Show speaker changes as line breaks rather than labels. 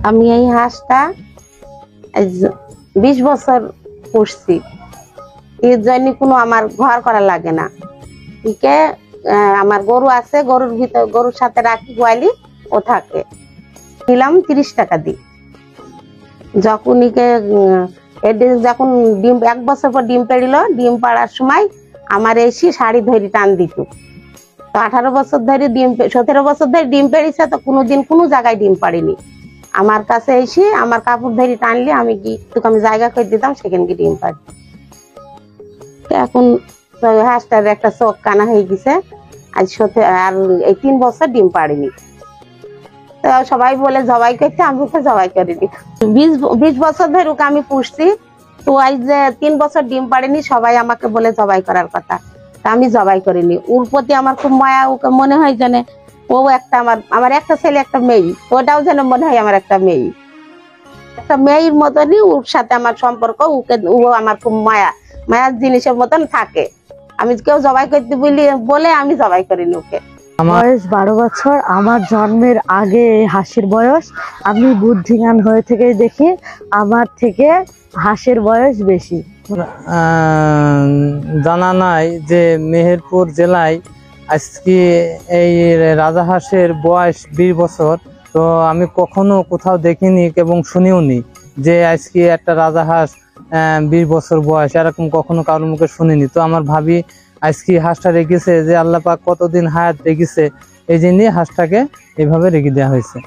আমি এই হাঁসটা 20 বছর পুষছি। এর জন্য কোনো আমার ঘর করা লাগে না। একে আমার গরু আছে, গরুর সাথে রাখি গোয়ালি, ও থাকে। নিলাম 30 টাকা দিই। যখন যখন ডিম 1 বছর পর ডিম পেড়িল, ডিম পাড়ার সময় আমার এসে শাড়ি ধরে টান দিত। তো 18 বছর ধরে 17 বছর ধরে ডিম পেড়িছে, তো কোনোদিন কোনো জায়গায় ডিম পাড়িনি। আমার কাছে এসে আমার কাপড় ধরে টানলে আমি আমি জায়গা করে দিতাম, সেখানে গিয়ে ডিম পাড়ি। এখন হাঁসটার একটা চোখ কানা হয়ে গেছে, আর 3 বছর ডিম পাড়িনি। তো সবাই বলে জবাই করতে, আমি ওকে জবাই করিনি। 20 বছর ধরে ওকে আমি পুষছি। তো এই যে 3 বছর ডিম পাড়েনি, সবাই আমাকে বলে জবাই করার কথা, তা আমি জবাই করিনি। ওর প্রতি আমার খুব মায়া। ওকে মনে হয় যেন ও একটা আমার একটা ছেলে একটা মেয়ে, ওটাও যেন মনে হয় আমার একটা মেয়ে। একটা মেয়ের মতনই ওর সাথে আমার সম্পর্ক। ও আমার খুব মায়ার জিনিসের মতন থাকে। আমি কেউ জবাই করতে বলে আমি জবাই করিনি ওকে।
বয়স 12 বছর। আমার জন্মের আগে হাঁসের বয়স। আমি বুদ্ধিমান হয়ে থেকে দেখি আমার থেকে হাঁসের বয়স বেশি।
জানা নাই যে মেহেরপুর জেলায় আজকে এই রাজাহাঁসের বয়স 20 বছর। তো আমি কখনো কোথাও দেখিনি এবং শুনিও নি যে আজকে একটা রাজাহাঁস 20 বছর বয়স, এরকম কখনো কারোর মুখে শুনিনি। তো আমার ভাবি আজকে হাঁসটা রেখেছে যে আল্লাহ পাক কতদিন হায়াত রেখেছে, এই জন্যই হাঁসটাকে এইভাবে রেখে দেওয়া হয়েছে।